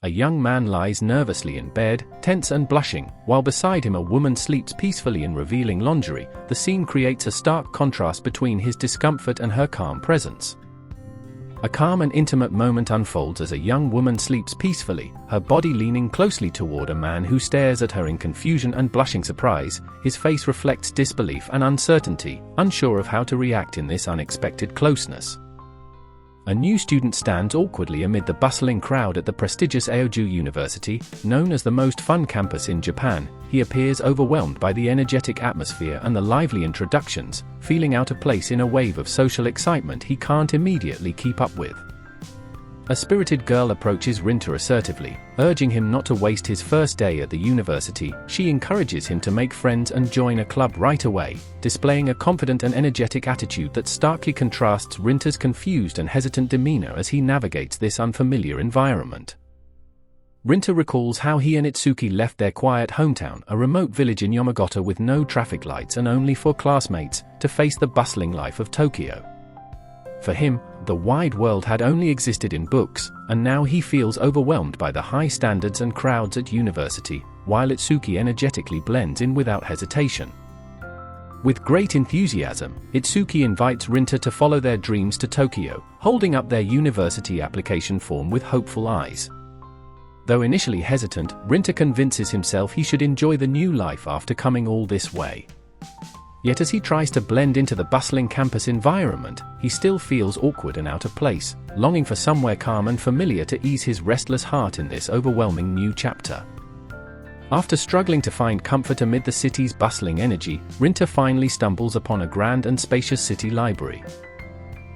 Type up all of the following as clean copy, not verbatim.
A young man lies nervously in bed, tense and blushing, while beside him a woman sleeps peacefully in revealing lingerie. The scene creates a stark contrast between his discomfort and her calm presence. A calm and intimate moment unfolds as a young woman sleeps peacefully, her body leaning closely toward a man who stares at her in confusion and blushing surprise. His face reflects disbelief and uncertainty, unsure of how to react in this unexpected closeness. A new student stands awkwardly amid the bustling crowd at the prestigious Aoju University, known as the most fun campus in Japan. He appears overwhelmed by the energetic atmosphere and the lively introductions, feeling out of place in a wave of social excitement he can't immediately keep up with. A spirited girl approaches Rinta assertively, urging him not to waste his first day at the university. She encourages him to make friends and join a club right away, displaying a confident and energetic attitude that starkly contrasts Rinta's confused and hesitant demeanor as he navigates this unfamiliar environment. Rinta recalls how he and Itsuki left their quiet hometown, a remote village in Yamagata with no traffic lights and only 4 classmates, to face the bustling life of Tokyo. For him, the wide world had only existed in books, and now he feels overwhelmed by the high standards and crowds at university, while Itsuki energetically blends in without hesitation. With great enthusiasm, Itsuki invites Rinta to follow their dreams to Tokyo, holding up their university application form with hopeful eyes. Though initially hesitant, Rinta convinces himself he should enjoy the new life after coming all this way. Yet as he tries to blend into the bustling campus environment, he still feels awkward and out of place, longing for somewhere calm and familiar to ease his restless heart in this overwhelming new chapter. After struggling to find comfort amid the city's bustling energy, Rinta finally stumbles upon a grand and spacious city library.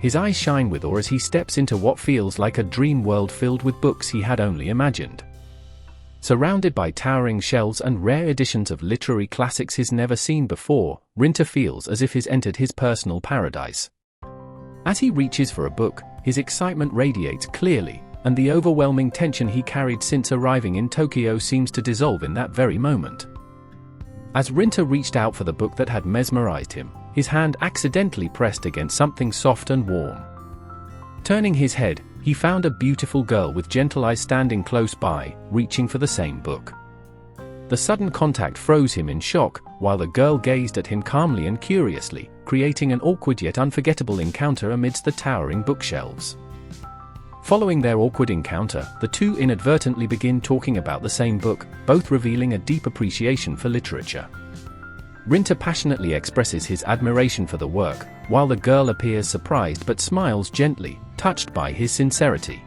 His eyes shine with awe as he steps into what feels like a dream world filled with books he had only imagined. Surrounded by towering shelves and rare editions of literary classics he's never seen before, Rinta feels as if he's entered his personal paradise. As he reaches for a book, his excitement radiates clearly, and the overwhelming tension he carried since arriving in Tokyo seems to dissolve in that very moment. As Rinta reached out for the book that had mesmerized him, his hand accidentally pressed against something soft and warm. Turning his head, he found a beautiful girl with gentle eyes standing close by, reaching for the same book. The sudden contact froze him in shock, while the girl gazed at him calmly and curiously, creating an awkward yet unforgettable encounter amidst the towering bookshelves. Following their awkward encounter, the two inadvertently begin talking about the same book, both revealing a deep appreciation for literature. Rinta passionately expresses his admiration for the work, while the girl appears surprised but smiles gently, touched by his sincerity.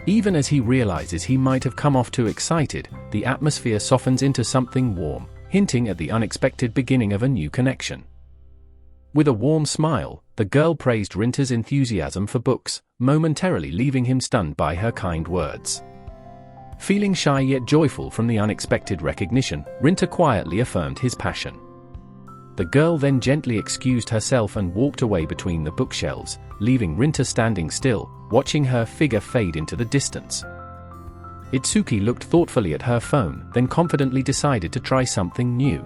Even as he realizes he might have come off too excited, the atmosphere softens into something warm, hinting at the unexpected beginning of a new connection. With a warm smile, the girl praised Rinta's enthusiasm for books, momentarily leaving him stunned by her kind words. Feeling shy yet joyful from the unexpected recognition, Rinta quietly affirmed his passion. The girl then gently excused herself and walked away between the bookshelves, leaving Rinta standing still, watching her figure fade into the distance. Itsuki looked thoughtfully at her phone, then confidently decided to try something new.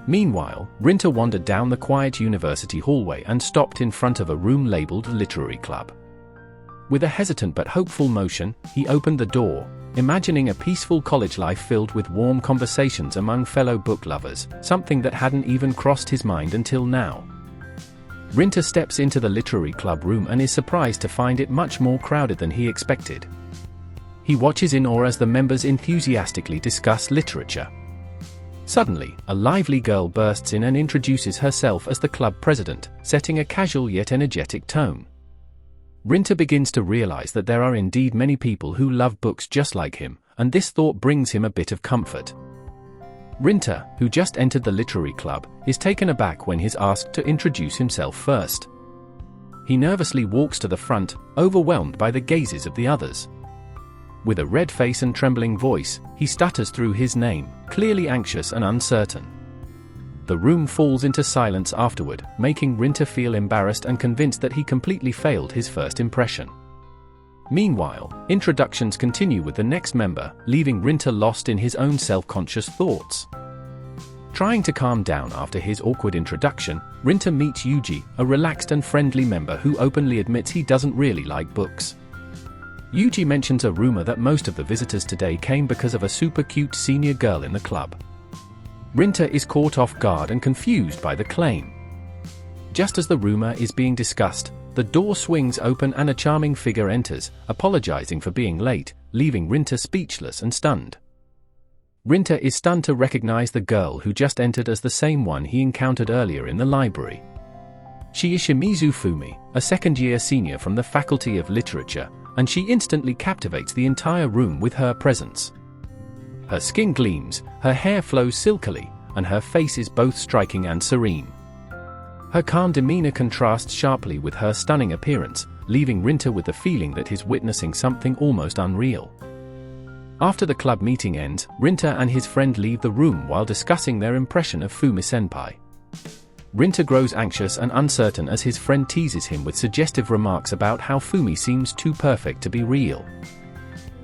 Meanwhile, Rinta wandered down the quiet university hallway and stopped in front of a room labeled Literary Club. With a hesitant but hopeful motion, he opened the door, imagining a peaceful college life filled with warm conversations among fellow book lovers, something that hadn't even crossed his mind until now. Rinta steps into the literary club room and is surprised to find it much more crowded than he expected. He watches in awe as the members enthusiastically discuss literature. Suddenly, a lively girl bursts in and introduces herself as the club president, setting a casual yet energetic tone. Rinta begins to realize that there are indeed many people who love books just like him, and this thought brings him a bit of comfort. Rinta, who just entered the literary club, is taken aback when he's asked to introduce himself first. He nervously walks to the front, overwhelmed by the gazes of the others. With a red face and trembling voice, he stutters through his name, clearly anxious and uncertain. The room falls into silence afterward, making Rinta feel embarrassed and convinced that he completely failed his first impression. Meanwhile, introductions continue with the next member, leaving Rinta lost in his own self-conscious thoughts. Trying to calm down after his awkward introduction, Rinta meets Yuji, a relaxed and friendly member who openly admits he doesn't really like books. Yuji mentions a rumor that most of the visitors today came because of a super cute senior girl in the club. Rinta is caught off guard and confused by the claim. Just as the rumor is being discussed, the door swings open and a charming figure enters, apologizing for being late, leaving Rinta speechless and stunned. Rinta is stunned to recognize the girl who just entered as the same one he encountered earlier in the library. She is Shimizu Fumi, a second-year senior from the Faculty of Literature, and she instantly captivates the entire room with her presence. Her skin gleams, her hair flows silkily, and her face is both striking and serene. Her calm demeanor contrasts sharply with her stunning appearance, leaving Rinta with the feeling that he's witnessing something almost unreal. After the club meeting ends, Rinta and his friend leave the room while discussing their impression of Fumi-senpai. Rinta grows anxious and uncertain as his friend teases him with suggestive remarks about how Fumi seems too perfect to be real.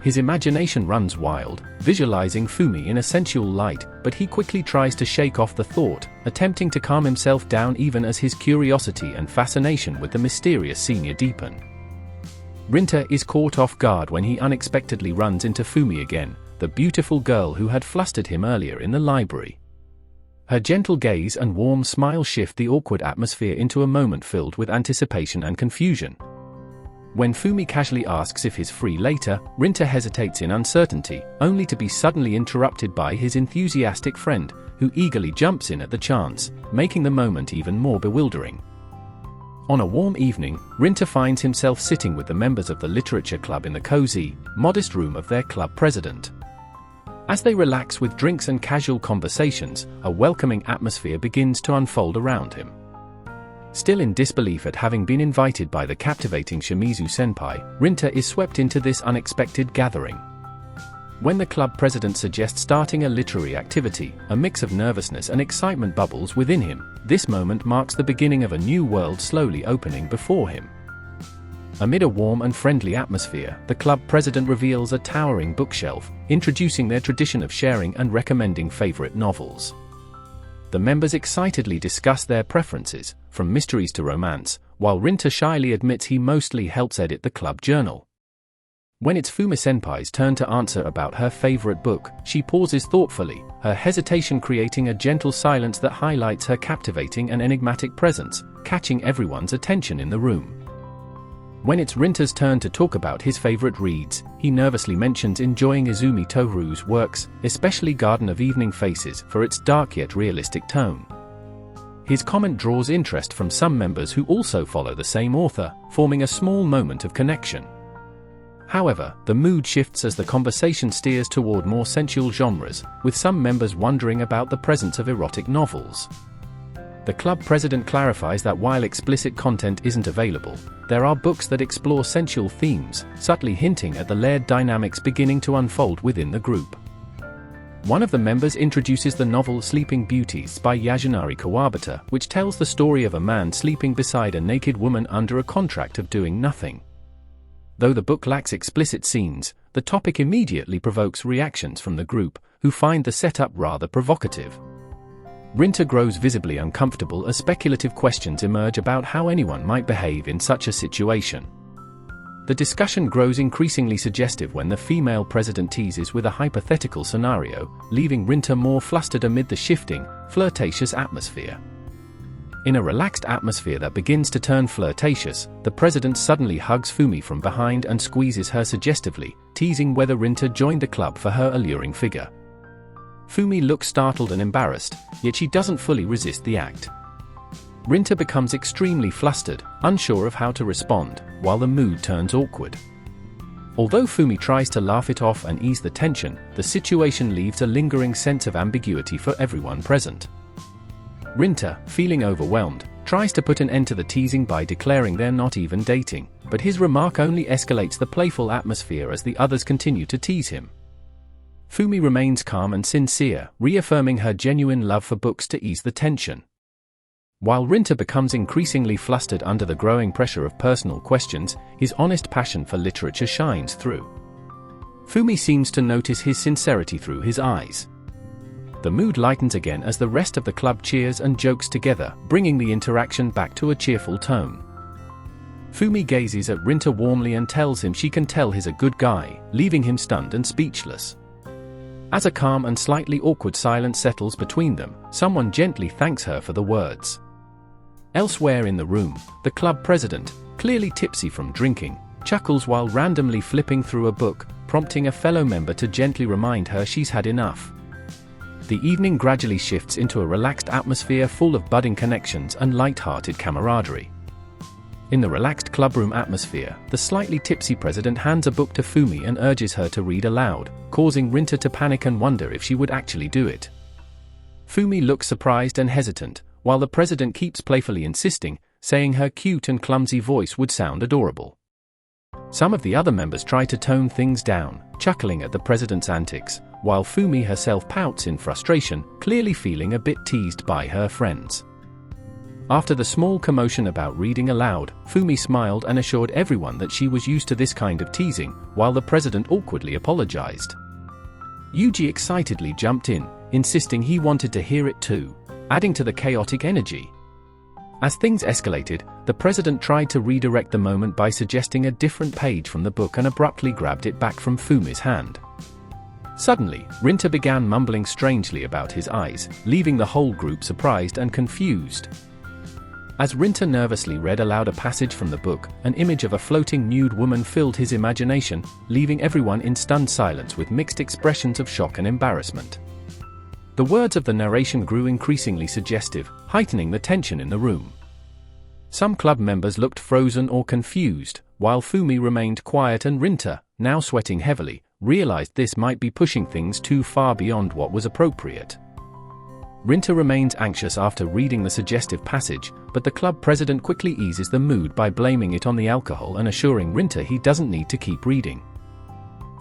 His imagination runs wild, visualizing Fumi in a sensual light, but he quickly tries to shake off the thought, attempting to calm himself down even as his curiosity and fascination with the mysterious senior deepen. Rinta is caught off guard when he unexpectedly runs into Fumi again, the beautiful girl who had flustered him earlier in the library. Her gentle gaze and warm smile shift the awkward atmosphere into a moment filled with anticipation and confusion. When Fumi casually asks if he's free later, Rinta hesitates in uncertainty, only to be suddenly interrupted by his enthusiastic friend, who eagerly jumps in at the chance, making the moment even more bewildering. On a warm evening, Rinta finds himself sitting with the members of the literature club in the cozy, modest room of their club president. As they relax with drinks and casual conversations, a welcoming atmosphere begins to unfold around him. Still in disbelief at having been invited by the captivating Shimizu-senpai, Rinta is swept into this unexpected gathering. When the club president suggests starting a literary activity, a mix of nervousness and excitement bubbles within him. This moment marks the beginning of a new world slowly opening before him. Amid a warm and friendly atmosphere, the club president reveals a towering bookshelf, introducing their tradition of sharing and recommending favorite novels. The members excitedly discuss their preferences, from mysteries to romance, while Rinta shyly admits he mostly helps edit the club journal. When it's Fumi-senpai's turn to answer about her favorite book, she pauses thoughtfully, her hesitation creating a gentle silence that highlights her captivating and enigmatic presence, catching everyone's attention in the room. When it's Rinta's turn to talk about his favorite reads, he nervously mentions enjoying Izumi Toru's works, especially Garden of Evening Faces, for its dark yet realistic tone. His comment draws interest from some members who also follow the same author, forming a small moment of connection. However, the mood shifts as the conversation steers toward more sensual genres, with some members wondering about the presence of erotic novels. The club president clarifies that while explicit content isn't available, there are books that explore sensual themes, subtly hinting at the layered dynamics beginning to unfold within the group. One of the members introduces the novel Sleeping Beauties by Yasunari Kawabata, which tells the story of a man sleeping beside a naked woman under a contract of doing nothing. Though the book lacks explicit scenes, the topic immediately provokes reactions from the group, who find the setup rather provocative. Rinta grows visibly uncomfortable as speculative questions emerge about how anyone might behave in such a situation. The discussion grows increasingly suggestive when the female president teases with a hypothetical scenario, leaving Rinta more flustered amid the shifting, flirtatious atmosphere. In a relaxed atmosphere that begins to turn flirtatious, the president suddenly hugs Fumi from behind and squeezes her suggestively, teasing whether Rinta joined the club for her alluring figure. Fumi looks startled and embarrassed, yet she doesn't fully resist the act. Rinta becomes extremely flustered, unsure of how to respond, while the mood turns awkward. Although Fumi tries to laugh it off and ease the tension, the situation leaves a lingering sense of ambiguity for everyone present. Rinta, feeling overwhelmed, tries to put an end to the teasing by declaring they're not even dating, but his remark only escalates the playful atmosphere as the others continue to tease him. Fumi remains calm and sincere, reaffirming her genuine love for books to ease the tension. While Rinta becomes increasingly flustered under the growing pressure of personal questions, his honest passion for literature shines through. Fumi seems to notice his sincerity through his eyes. The mood lightens again as the rest of the club cheers and jokes together, bringing the interaction back to a cheerful tone. Fumi gazes at Rinta warmly and tells him she can tell he's a good guy, leaving him stunned and speechless. As a calm and slightly awkward silence settles between them, someone gently thanks her for the words. Elsewhere in the room, the club president, clearly tipsy from drinking, chuckles while randomly flipping through a book, prompting a fellow member to gently remind her she's had enough. The evening gradually shifts into a relaxed atmosphere full of budding connections and light-hearted camaraderie. In the relaxed clubroom atmosphere, the slightly tipsy president hands a book to Fumi and urges her to read aloud, causing Rinta to panic and wonder if she would actually do it. Fumi looks surprised and hesitant, while the president keeps playfully insisting, saying her cute and clumsy voice would sound adorable. Some of the other members try to tone things down, chuckling at the president's antics, while Fumi herself pouts in frustration, clearly feeling a bit teased by her friends. After the small commotion about reading aloud, Fumi smiled and assured everyone that she was used to this kind of teasing, while the president awkwardly apologized. Yuji excitedly jumped in, insisting he wanted to hear it too, adding to the chaotic energy. As things escalated, the president tried to redirect the moment by suggesting a different page from the book and abruptly grabbed it back from Fumi's hand. Suddenly, Rinta began mumbling strangely about his eyes, leaving the whole group surprised and confused. As Rinta nervously read aloud a passage from the book, an image of a floating nude woman filled his imagination, leaving everyone in stunned silence with mixed expressions of shock and embarrassment. The words of the narration grew increasingly suggestive, heightening the tension in the room. Some club members looked frozen or confused, while Fumi remained quiet and Rinta, now sweating heavily, realized this might be pushing things too far beyond what was appropriate. Rinta remains anxious after reading the suggestive passage, but the club president quickly eases the mood by blaming it on the alcohol and assuring Rinta he doesn't need to keep reading.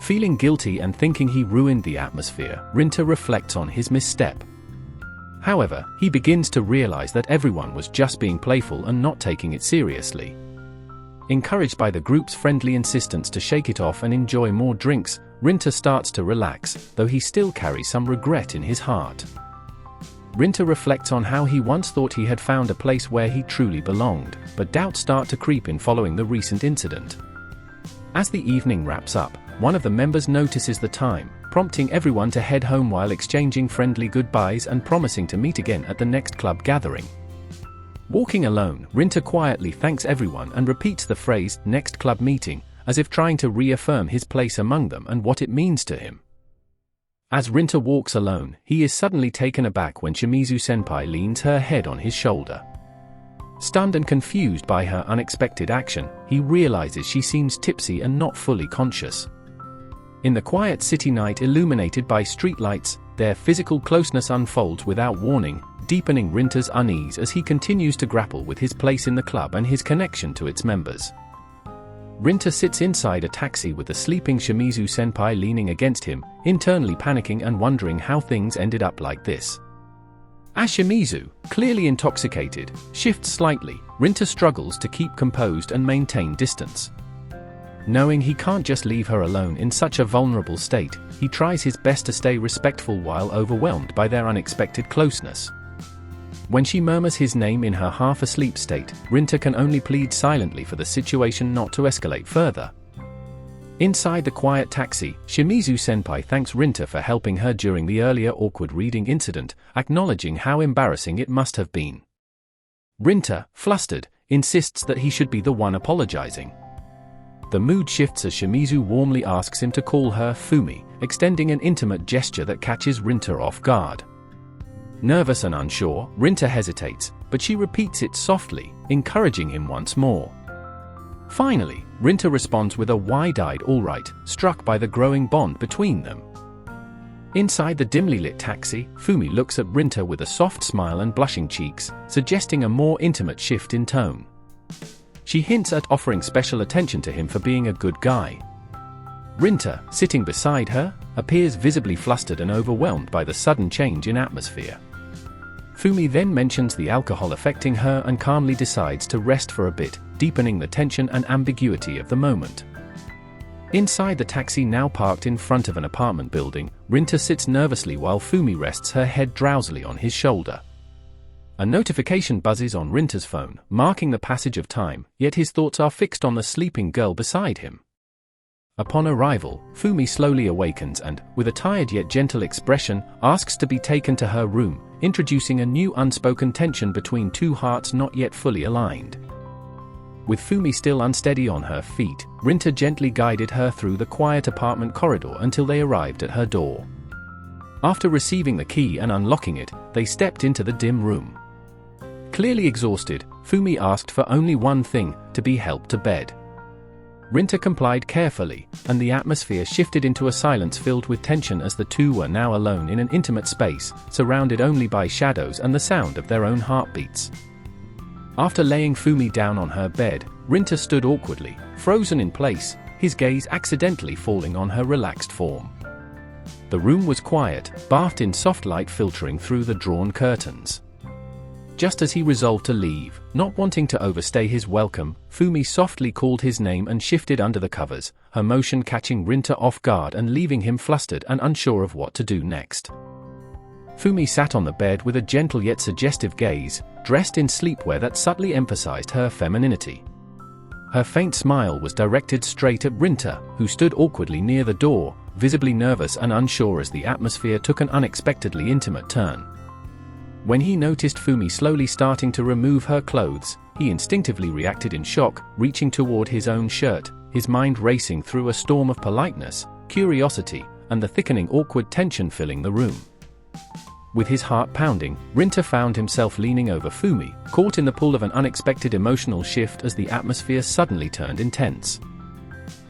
Feeling guilty and thinking he ruined the atmosphere, Rinta reflects on his misstep. However, he begins to realize that everyone was just being playful and not taking it seriously. Encouraged by the group's friendly insistence to shake it off and enjoy more drinks, Rinta starts to relax, though he still carries some regret in his heart. Rinta reflects on how he once thought he had found a place where he truly belonged, but doubts start to creep in following the recent incident. As the evening wraps up, one of the members notices the time, prompting everyone to head home while exchanging friendly goodbyes and promising to meet again at the next club gathering. Walking alone, Rinta quietly thanks everyone and repeats the phrase, "next club meeting," as if trying to reaffirm his place among them and what it means to him. As Rinta walks alone, he is suddenly taken aback when Shimizu-senpai leans her head on his shoulder. Stunned and confused by her unexpected action, he realizes she seems tipsy and not fully conscious. In the quiet city night illuminated by streetlights, their physical closeness unfolds without warning, deepening Rinta's unease as he continues to grapple with his place in the club and his connection to its members. Rinta sits inside a taxi with the sleeping Shimizu-senpai leaning against him, internally panicking and wondering how things ended up like this. As Shimizu, clearly intoxicated, shifts slightly, Rinta struggles to keep composed and maintain distance. Knowing he can't just leave her alone in such a vulnerable state, he tries his best to stay respectful while overwhelmed by their unexpected closeness. When she murmurs his name in her half-asleep state, Rinta can only plead silently for the situation not to escalate further. Inside the quiet taxi, Shimizu-senpai thanks Rinta for helping her during the earlier awkward reading incident, acknowledging how embarrassing it must have been. Rinta, flustered, insists that he should be the one apologizing. The mood shifts as Shimizu warmly asks him to call her Fumi, extending an intimate gesture that catches Rinta off guard. Nervous and unsure, Rinta hesitates, but she repeats it softly, encouraging him once more. Finally, Rinta responds with a wide-eyed "all right," struck by the growing bond between them. Inside the dimly lit taxi, Fumi looks at Rinta with a soft smile and blushing cheeks, suggesting a more intimate shift in tone. She hints at offering special attention to him for being a good guy. Rinta, sitting beside her, appears visibly flustered and overwhelmed by the sudden change in atmosphere. Fumi then mentions the alcohol affecting her and calmly decides to rest for a bit, deepening the tension and ambiguity of the moment. Inside the taxi now parked in front of an apartment building, Rinta sits nervously while Fumi rests her head drowsily on his shoulder. A notification buzzes on Rinta's phone, marking the passage of time, yet his thoughts are fixed on the sleeping girl beside him. Upon arrival, Fumi slowly awakens and, with a tired yet gentle expression, asks to be taken to her room, introducing a new unspoken tension between two hearts not yet fully aligned. With Fumi still unsteady on her feet, Rinta gently guided her through the quiet apartment corridor until they arrived at her door. After receiving the key and unlocking it, they stepped into the dim room. Clearly exhausted, Fumi asked for only one thing: to be helped to bed. Rinta complied carefully, and the atmosphere shifted into a silence filled with tension as the two were now alone in an intimate space, surrounded only by shadows and the sound of their own heartbeats. After laying Fumi down on her bed, Rinta stood awkwardly, frozen in place, his gaze accidentally falling on her relaxed form. The room was quiet, bathed in soft light filtering through the drawn curtains. Just as he resolved to leave, not wanting to overstay his welcome, Fumi softly called his name and shifted under the covers, her motion catching Rinta off guard and leaving him flustered and unsure of what to do next. Fumi sat on the bed with a gentle yet suggestive gaze, dressed in sleepwear that subtly emphasized her femininity. Her faint smile was directed straight at Rinta, who stood awkwardly near the door, visibly nervous and unsure as the atmosphere took an unexpectedly intimate turn. When he noticed Fumi slowly starting to remove her clothes, he instinctively reacted in shock, reaching toward his own shirt, his mind racing through a storm of politeness, curiosity, and the thickening awkward tension filling the room. With his heart pounding, Rinta found himself leaning over Fumi, caught in the pull of an unexpected emotional shift as the atmosphere suddenly turned intense.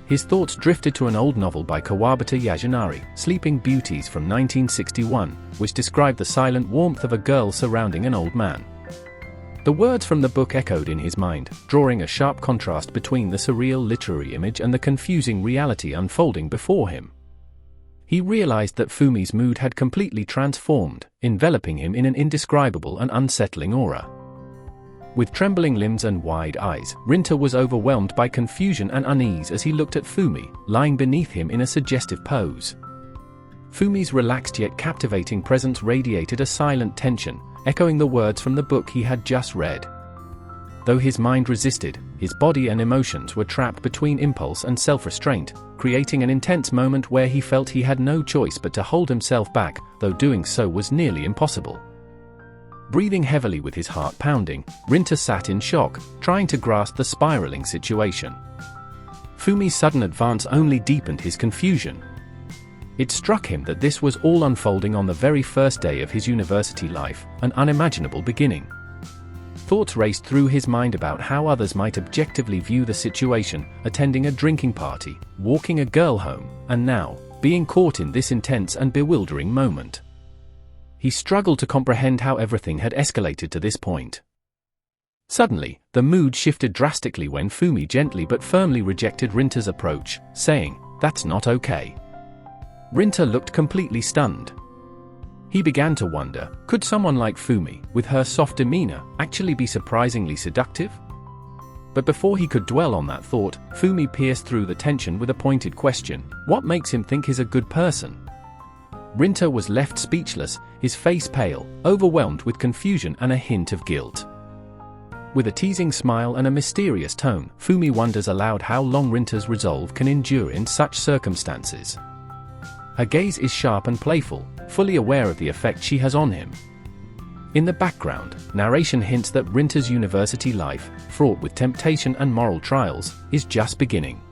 His thoughts drifted to an old novel by Kawabata Yasunari, Sleeping Beauties from 1961, which described the silent warmth of a girl surrounding an old man. The words from the book echoed in his mind, drawing a sharp contrast between the surreal literary image and the confusing reality unfolding before him. He realized that Fumi's mood had completely transformed, enveloping him in an indescribable and unsettling aura. With trembling limbs and wide eyes, Rinta was overwhelmed by confusion and unease as he looked at Fumi, lying beneath him in a suggestive pose. Fumi's relaxed yet captivating presence radiated a silent tension, echoing the words from the book he had just read. Though his mind resisted, his body and emotions were trapped between impulse and self-restraint, creating an intense moment where he felt he had no choice but to hold himself back, though doing so was nearly impossible. Breathing heavily with his heart pounding, Rinta sat in shock, trying to grasp the spiraling situation. Fumi's sudden advance only deepened his confusion. It struck him that this was all unfolding on the very first day of his university life, an unimaginable beginning. Thoughts raced through his mind about how others might objectively view the situation, attending a drinking party, walking a girl home, and now, being caught in this intense and bewildering moment. He struggled to comprehend how everything had escalated to this point. Suddenly, the mood shifted drastically when Fumi gently but firmly rejected Rinta's approach, saying, "That's not okay." Rinta looked completely stunned. He began to wonder, could someone like Fumi, with her soft demeanor, actually be surprisingly seductive? But before he could dwell on that thought, Fumi pierced through the tension with a pointed question: what makes him think he's a good person? Rinta was left speechless, his face pale, overwhelmed with confusion and a hint of guilt. With a teasing smile and a mysterious tone, Fumi wonders aloud how long Rinta's resolve can endure in such circumstances. Her gaze is sharp and playful, fully aware of the effect she has on him. In the background, narration hints that Rinta's university life, fraught with temptation and moral trials, is just beginning.